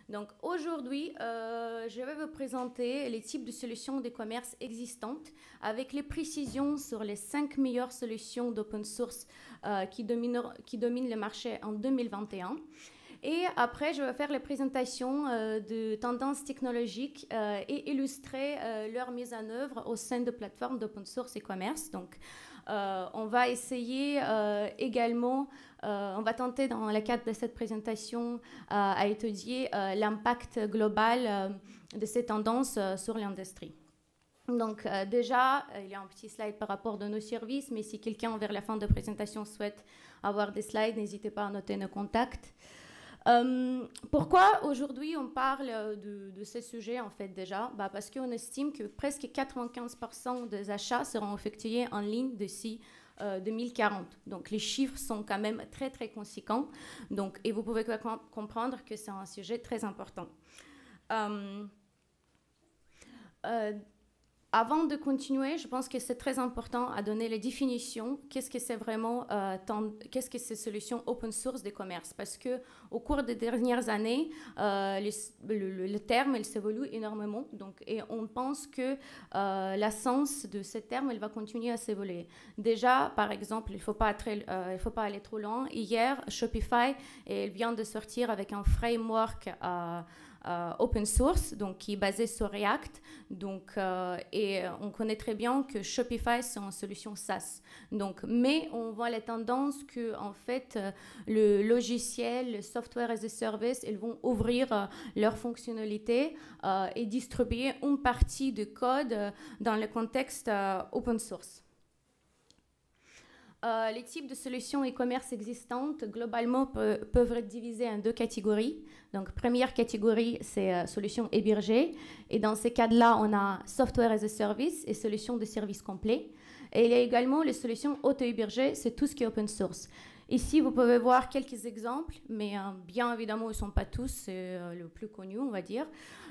Donc aujourd'hui, je vais vous présenter les types de solutions d'e-commerce existantes avec les précisions sur les 5 meilleures solutions d'open source qui dominent le marché en 2021. Et après, je vais faire les présentations de tendances technologiques et illustrer leur mise en œuvre au sein de plateformes d'open source e-commerce. Donc, on va essayer également, on va tenter dans le cadre de cette présentation à étudier l'impact global de ces tendances sur l'industrie. Donc déjà, il y a un petit slide par rapport de nos services, mais si quelqu'un vers la fin de la présentation souhaite avoir des slides, n'hésitez pas à noter nos contacts. Pourquoi aujourd'hui on parle de ces sujets en fait déjà parce qu'on estime que presque 95% des achats seront effectués en ligne d'ici 2040. Donc les chiffres sont quand même très très conséquents. Donc, et vous pouvez comprendre que c'est un sujet très important. Avant de continuer, je pense que c'est très important à donner les définitions. Qu'est-ce que c'est vraiment, qu'est-ce que c'est solution open source des commerces? Parce que au cours des dernières années, le terme il s'évolue énormément. Donc, et on pense que la sens de ce terme, elle va continuer à s'évoluer. Déjà, par exemple, il ne faut pas aller trop loin. Hier, Shopify, elle vient de sortir avec un framework open source, donc qui est basé sur React. Donc, et on connaît très bien que Shopify, c'est une solution SaaS. Donc, mais on voit la tendance que, en fait, le logiciel, le software as a service, ils vont ouvrir leurs fonctionnalités et distribuer une partie de code dans le contexte open source. Les types de solutions e-commerce existantes, globalement, peuvent être divisés en deux catégories. Donc, première catégorie, c'est solutions hébergées. Et dans ces cas-là, on a software as a service et solutions de service complet. Et il y a également les solutions auto-hébergées, c'est tout ce qui est open source. Ici, vous pouvez voir quelques exemples, mais bien évidemment, ils ne sont pas tous, c'est le plus connu, on va dire.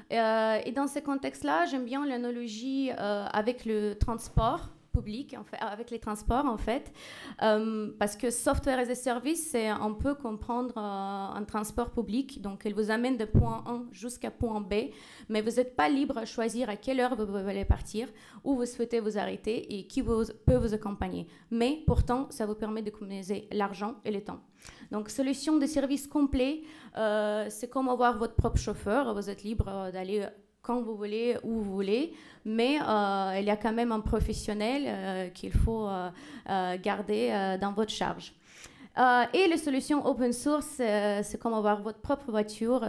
Et dans ces contextes-là, j'aime bien l'analogie avec le transport public, en fait, avec les transports, en fait, parce que software as a service, c'est un peu comprendre un transport public, donc il vous amène de point A jusqu'à point B, mais vous n'êtes pas libre à choisir à quelle heure vous voulez partir, où vous souhaitez vous arrêter et qui peut vous accompagner. Mais pourtant, ça vous permet d'économiser l'argent et le temps. Donc, solution de service complet, c'est comme avoir votre propre chauffeur, vous êtes libre d'aller quand vous voulez, où vous voulez, mais il y a quand même un professionnel qu'il faut garder dans votre charge. Et les solutions open source, c'est comme avoir votre propre voiture.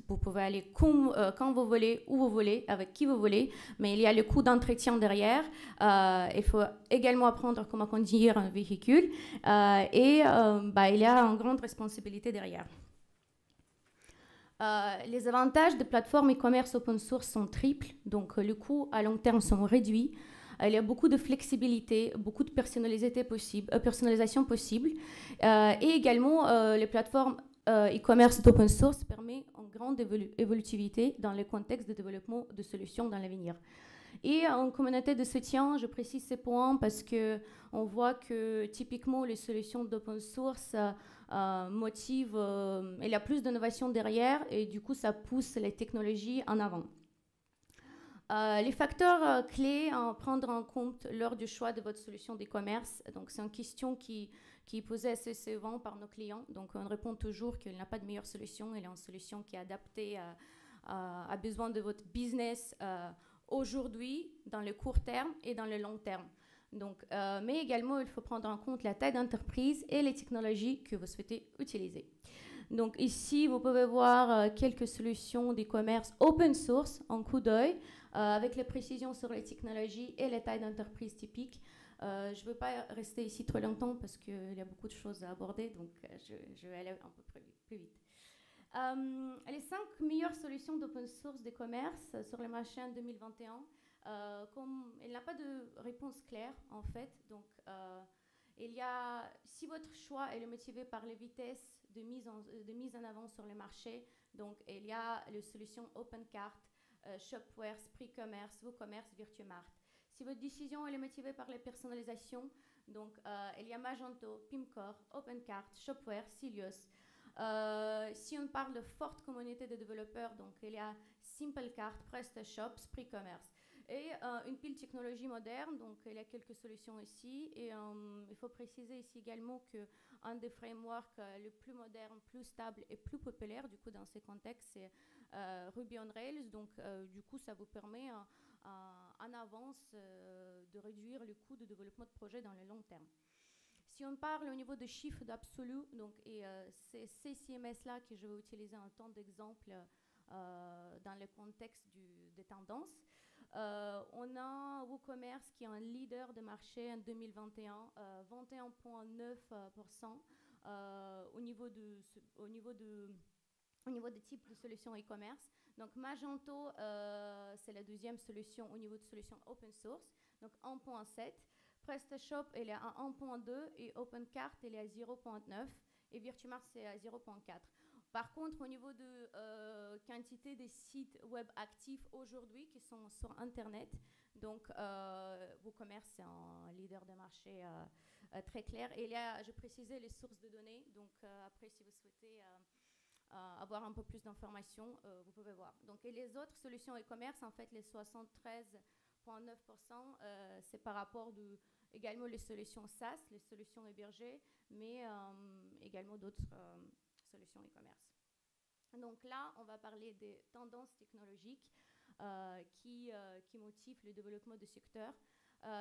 Vous pouvez aller quand vous voulez, où vous voulez, avec qui vous voulez, mais il y a le coût d'entretien derrière. Il faut également apprendre comment conduire un véhicule et il y a une grande responsabilité derrière. Les avantages des plateformes e-commerce open source sont triples, donc le coût à long terme sont réduits. Il y a beaucoup de flexibilité, beaucoup de personnalisation possible. Et également, les plateformes e-commerce d'open source permettent une grande évolutivité dans le contexte de développement de solutions dans l'avenir. Et en communauté de soutien, je précise ces points parce qu'on voit que typiquement les solutions d'open source motivent, il y a plus d'innovation derrière et du coup ça pousse les technologies en avant. Les facteurs clés à prendre en compte lors du choix de votre solution d'e-commerce, donc c'est une question qui est posée assez souvent par nos clients, donc on répond toujours qu'il n'y a pas de meilleure solution, il y a une solution qui est adaptée à besoin de votre business aujourd'hui, dans le court terme et dans le long terme. Donc, mais également, il faut prendre en compte la taille d'entreprise et les technologies que vous souhaitez utiliser. Donc ici, vous pouvez voir quelques solutions d'e-commerce open source en coup d'œil, avec les précisions sur les technologies et les tailles d'entreprise typiques. Je ne veux pas rester ici trop longtemps parce qu'il y a beaucoup de choses à aborder, donc je vais aller un peu plus vite. Les 5 meilleures solutions d'open source d'e-commerce sur le marché en 2021, comme il n'y a pas de réponse claire en fait, donc il y a, si votre choix est motivé par les vitesses de mise en avant sur le marché, donc il y a les solutions OpenCart, Shopware, SpreeCommerce, WooCommerce, Virtumart. Si votre décision est motivée par les personnalisations, donc il y a Magento, Pimcore, OpenCart, Shopware, Cilios. Si on parle de forte communauté de développeurs, donc il y a SimpleCart, PrestaShop, SpreeCommerce. Et une pile technologie moderne, donc il y a quelques solutions ici. Et il faut préciser ici également qu'un des frameworks le plus moderne, plus stable et plus populaire, du coup, dans ces contextes, c'est Ruby on Rails. Donc, du coup, ça vous permet en avance de réduire le coût de développement de projet dans le long terme. Si on parle au niveau de chiffres d'absolu, donc, et c'est ces CMS-là que je vais utiliser en tant d'exemple dans le contexte des tendances. On a WooCommerce qui est un leader de marché en 2021, 21,9% au niveau des types de solutions e-commerce. Donc Magento, c'est la deuxième solution au niveau de solutions open source, donc 1,7. PrestaShop, elle est à 1,2 et OpenCart, elle est à 0,9 et Virtumart, c'est à 0,4. Par contre, au niveau de quantité des sites web actifs aujourd'hui qui sont sur Internet, donc WooCommerce, c'est un leader de marché très clair. Et là, je précisais les sources de données. Donc après, si vous souhaitez avoir un peu plus d'informations, vous pouvez voir. Donc, et les autres solutions e-commerce, en fait, les 73,9%, c'est par rapport également les solutions SaaS, les solutions hébergées, mais également d'autres solutions e-commerce. Donc là, on va parler des tendances technologiques qui motivent le développement du secteur.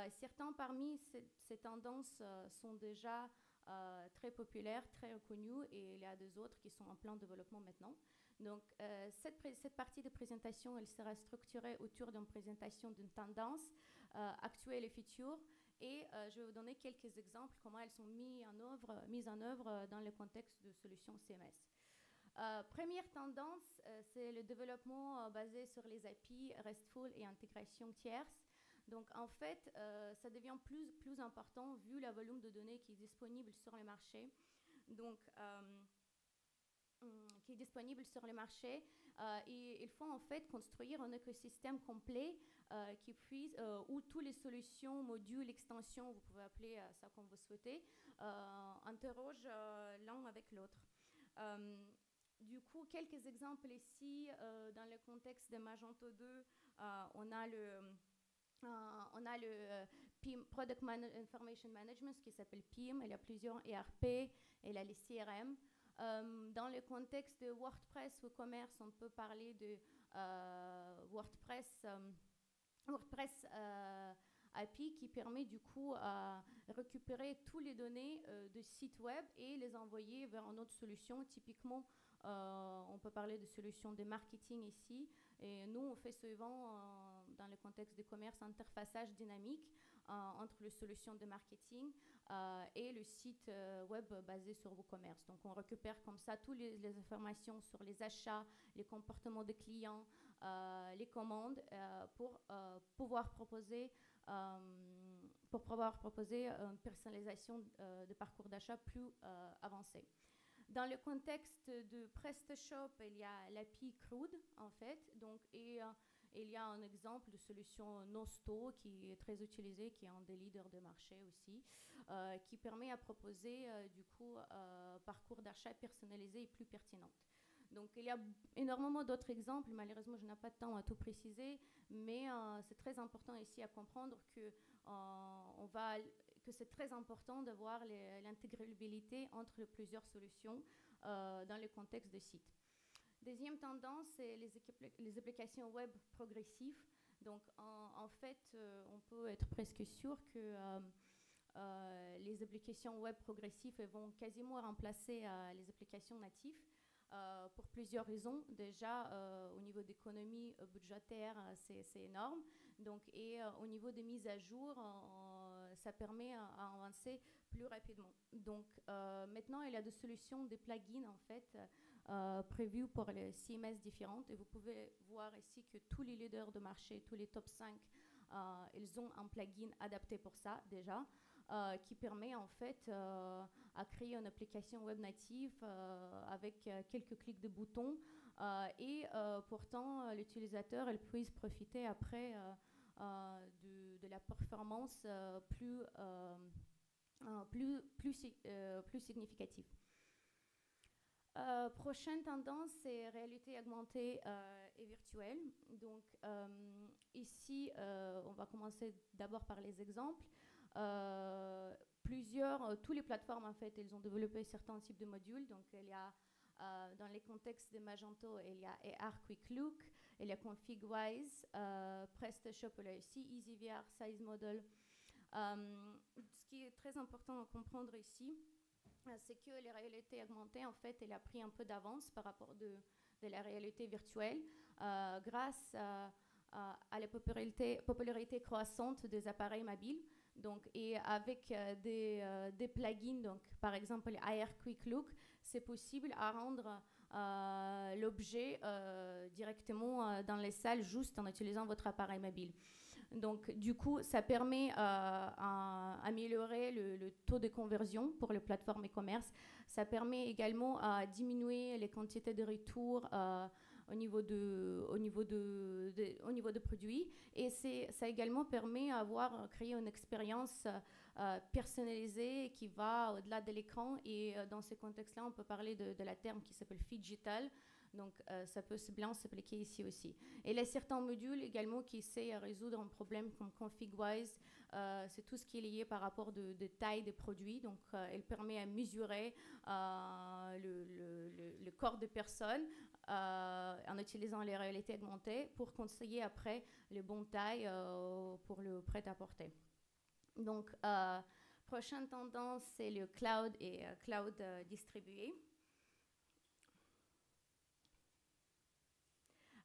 Certains parmi ces tendances sont déjà très populaires, très reconnues, et il y a des autres qui sont en plein développement maintenant. Donc cette partie de présentation, elle sera structurée autour d'une présentation d'une tendance actuelle et future, et je vais vous donner quelques exemples comment elles sont mises en œuvre dans le contexte de solutions CMS. Première tendance, c'est le développement basé sur les API RESTful et intégration tierce. Donc, en fait, ça devient plus important vu le volume de données qui est disponible sur le marché. Donc, qui est disponible sur le marché. Et il faut en fait construire un écosystème complet où toutes les solutions, modules, extensions, vous pouvez appeler ça comme vous souhaitez, interrogent l'un avec l'autre. Du coup, quelques exemples ici, dans le contexte de Magento 2, on a le PIM, Product Information Management, qui s'appelle PIM. Il y a plusieurs ERP, il y a les CRM. Dans le contexte de WordPress ou commerce, on peut parler de WordPress API qui permet du coup à récupérer toutes les données de sites web et les envoyer vers une autre solution. Typiquement, on peut parler de solutions de marketing ici. Et nous, on fait souvent, dans le contexte de commerce, interfaçage dynamique entre les solutions de marketing et le site web basé sur WooCommerce. Donc, on récupère comme ça toutes les informations sur les achats, les comportements des clients, les commandes pour pouvoir proposer une personnalisation de parcours d'achat plus avancée. Dans le contexte de PrestaShop, il y a l'API CRUD, en fait. Donc, et il y a un exemple de solution Nosto qui est très utilisée, qui est un des leaders de marché aussi, qui permet à proposer, du coup, parcours d'achat personnalisé et plus pertinent. Donc, il y a énormément d'autres exemples. Malheureusement, je n'ai pas de temps à tout préciser, mais c'est très important ici à comprendre que c'est très important d'avoir l'intégrabilité entre plusieurs solutions dans le contexte de site. Deuxième tendance, c'est les applications web progressives. Donc, en fait, on peut être presque sûr que les applications web progressives vont quasiment remplacer les applications natives. Pour plusieurs raisons. Déjà, au niveau d'économie budgétaire, c'est énorme. Donc, et au niveau des mises à jour, ça permet à avancer plus rapidement. Donc, maintenant, il y a des solutions, des plugins, en fait, prévus pour les CMS différentes. Et vous pouvez voir ici que tous les leaders de marché, tous les top 5, ils ont un plugin adapté pour ça, déjà. Qui permet en fait à créer une application web native avec quelques clics de boutons et pourtant l'utilisateur elle puisse profiter après de la performance plus significative. Prochaine tendance, c'est réalité augmentée et virtuelle. Donc ici, on va commencer d'abord par les exemples. Tous les plateformes, en fait, elles ont développé certains types de modules. Donc il y a dans les contextes de Magento, il y a AR Quick Look, il y a ConfigWise, PrestaShop, il y a aussi EasyVR, Size Model. Ce qui est très important à comprendre ici, c'est que la réalité augmentée, en fait, elle a pris un peu d'avance par rapport de la réalité virtuelle grâce à la popularité croissante des appareils mobiles. Donc, et avec des plugins, donc, par exemple AR Quick Look, c'est possible à rendre l'objet directement dans les salles juste en utilisant votre appareil mobile. Donc, du coup, ça permet d'améliorer le taux de conversion pour les plateformes e-commerce. Ça permet également à diminuer les quantités de retours au niveau de produits. Et ça également permet d'avoir créé une expérience personnalisée qui va au-delà de l'écran. Et dans ce contexte-là, on peut parler de la terme qui s'appelle Phygital. Donc, ça peut bien s'appliquer ici aussi. Et il y a certains modules également qui essaient de résoudre un problème comme ConfigWise. C'est tout ce qui est lié par rapport de taille des produits. Donc, elle permet à mesurer le corps de personnes en utilisant les réalités augmentées pour conseiller après les bonnes tailles pour le prêt-à-porter. Donc, prochaine tendance, c'est le cloud et cloud distribué.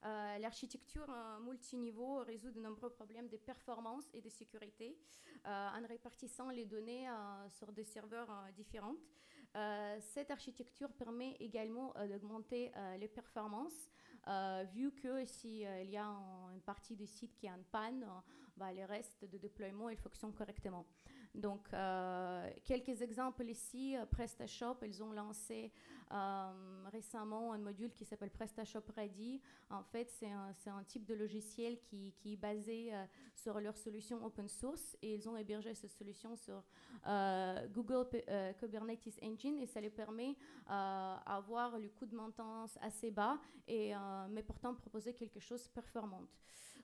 L'architecture multiniveau résout de nombreux problèmes de performance et de sécurité en répartissant les données sur des serveurs différents. Cette architecture permet également d'augmenter les performances, vu que s'il y a une partie du site qui est en panne, les restes de déploiement ils fonctionnent correctement. Donc, quelques exemples ici. PrestaShop, ils ont lancé récemment un module qui s'appelle PrestaShop Ready. En fait, c'est un type de logiciel qui est basé sur leur solution open source et ils ont hébergé cette solution sur Google Kubernetes Engine et ça les permet d'avoir le coût de maintenance assez bas mais pourtant proposer quelque chose de performant.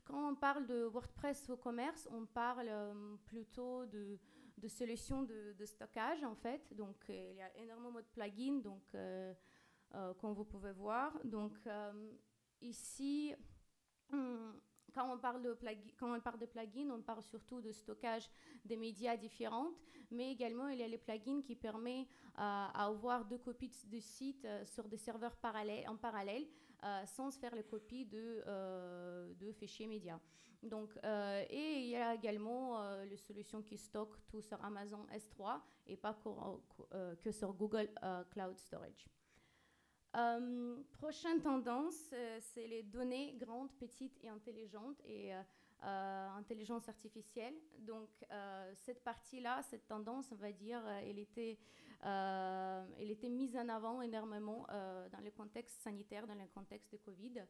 Quand on parle de WordPress au commerce, on parle plutôt de solutions de stockage en fait. Donc il y a énormément de plugins donc comme vous pouvez voir. Donc ici, quand on parle de plugins, on parle surtout de stockage des médias différents, mais également il y a les plugins qui permettent d'avoir 2 copies de sites sur des serveurs en parallèle sans se faire les copies de fichiers médias. Donc, et il y a également les solutions qui stockent tout sur Amazon S3 et pas que sur Google Cloud Storage. Prochaine tendance, c'est les données grandes, petites et intelligentes et intelligence artificielle. Donc, cette partie-là, cette tendance, on va dire, elle était mise en avant énormément dans le contexte sanitaire, dans le contexte de Covid.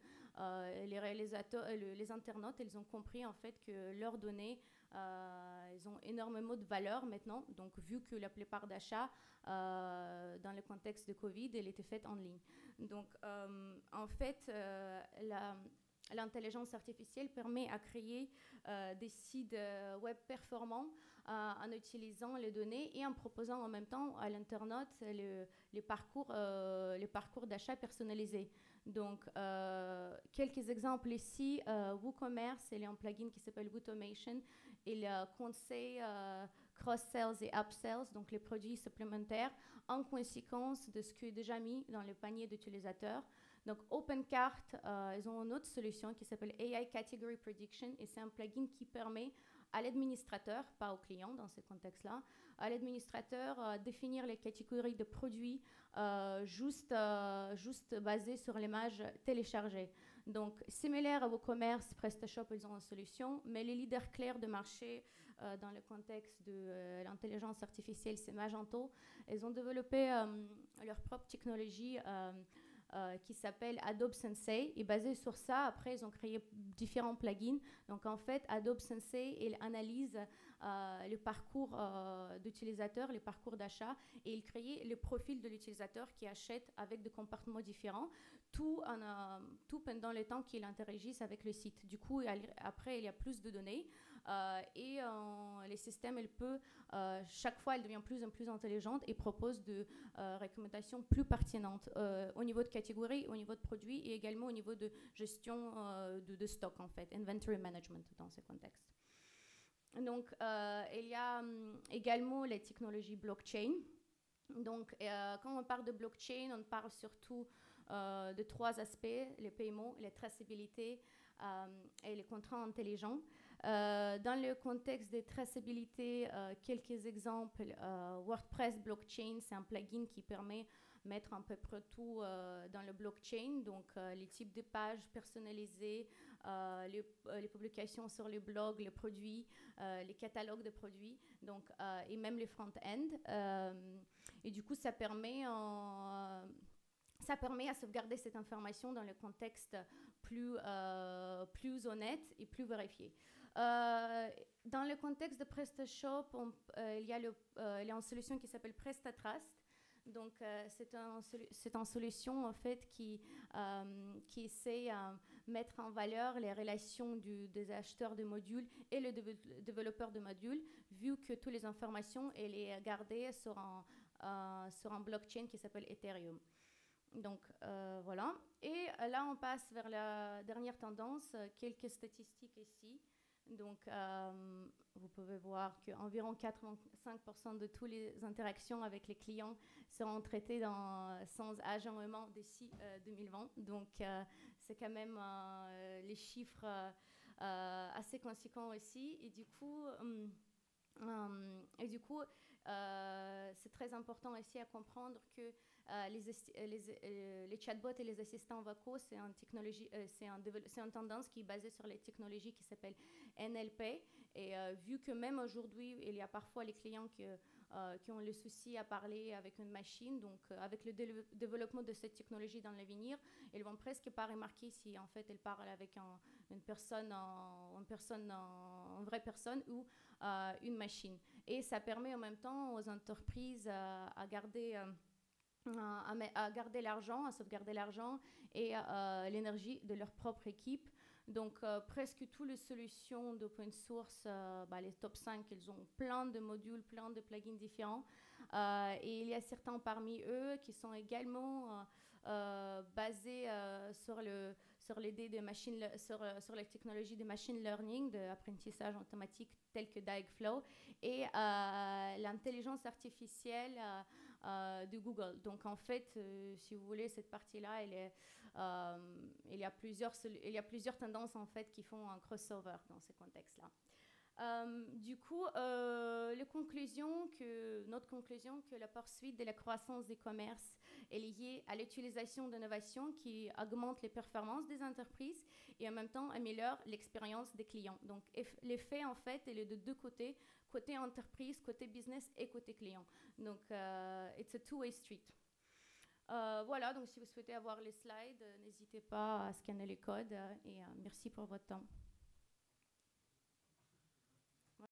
Les internautes, ils ont compris en fait que leurs données, ils ont énormément de valeur maintenant. Donc, vu que la plupart d'achats dans le contexte de Covid, elle était faite en ligne. Donc, en fait, l'intelligence artificielle permet à créer des sites web performants en utilisant les données et en proposant en même temps à l'internaute les parcours d'achat personnalisés. Donc, quelques exemples ici. WooCommerce, il y a un plugin qui s'appelle Wootomation. Il conseille cross-sales et up-sales, donc les produits supplémentaires, en conséquence de ce qui est déjà mis dans le panier d'utilisateurs. Donc, OpenCart, ils ont une autre solution qui s'appelle AI Category Prediction et c'est un plugin qui permet à l'administrateur, pas au client dans ce contexte-là, à l'administrateur définir les catégories de produits juste basées sur l'image téléchargée. Donc, similaire à WooCommerce, PrestaShop, ils ont une solution, mais les leaders clairs de marché dans le contexte de l'intelligence artificielle, c'est Magento. Ils ont développé leur propre technologie qui s'appelle Adobe Sensei. Et basé sur ça, après, ils ont créé différents plugins. Donc, en fait, Adobe Sensei, il analyse le parcours d'utilisateur, les parcours d'achat, et il crée le profil de l'utilisateur qui achète avec des comportements différents, tout pendant le temps qu'il interagisse avec le site. Du coup, après, il y a plus de données et les systèmes, chaque fois, elle devient plus en plus intelligente et propose des recommandations plus pertinentes au niveau de catégorie, au niveau de produits et également au niveau de gestion de stock, en fait, inventory management dans ce contexte. Donc, il y a également les technologies blockchain. Donc, quand on parle de blockchain, on parle surtout de 3 aspects, les paiements, les traçabilités et les contrats intelligents. Dans le contexte des traçabilités, quelques exemples. WordPress Blockchain, c'est un plugin qui permet de mettre à peu près tout dans le blockchain, donc les types de pages personnalisées, les publications sur les blogs, les produits, les catalogues de produits, donc, et même les front-end. Et du coup, ça permet à sauvegarder cette information dans le contexte plus honnête et plus vérifié. Dans le contexte de PrestaShop, il y a une solution qui s'appelle PrestaTrust. Donc, c'est une solution en fait qui essaie de mettre en valeur les relations des acheteurs de modules et le développeur de modules, vu que toutes les informations elle est gardée sur un blockchain qui s'appelle Ethereum. Donc, voilà. Et là, on passe vers la dernière tendance, quelques statistiques ici. Donc, vous pouvez voir qu'environ 85% de toutes les interactions avec les clients seront traitées sans agent d'ici 2020. Donc, c'est quand même les chiffres assez conséquents aussi. Et du coup, c'est très important aussi à comprendre que les chatbots et les assistants vocaux, c'est une tendance qui est basée sur les technologies qui s'appellent NLP. Et vu que même aujourd'hui, il y a parfois les clients qui ont le souci à parler avec une machine, donc avec le développement de cette technologie dans l'avenir, ils vont presque pas remarquer si en fait ils parlent avec une vraie personne ou une machine. Et ça permet en même temps aux entreprises à garder l'argent, à sauvegarder l'argent et l'énergie de leur propre équipe. Donc, presque toutes les solutions d'open source, les top 5, ils ont plein de modules, plein de plugins différents. Et il y a certains parmi eux qui sont également basés sur l'idée de sur la technologie de machine learning, d'apprentissage automatique tel que Diagflow et l'intelligence artificielle de Google. Donc, en fait, si vous voulez, cette partie-là, il y a plusieurs tendances en fait qui font un crossover dans ce contexte-là. Du coup, notre conclusion que la poursuite de la croissance des commerces est liée à l'utilisation d'innovations qui augmentent les performances des entreprises et en même temps améliorent l'expérience des clients. Donc, l'effet, en fait, il est de deux côtés, côté entreprise, côté business et côté client. Donc, it's a two-way street. Voilà, donc si vous souhaitez avoir les slides, n'hésitez pas à scanner les codes et merci pour votre temps.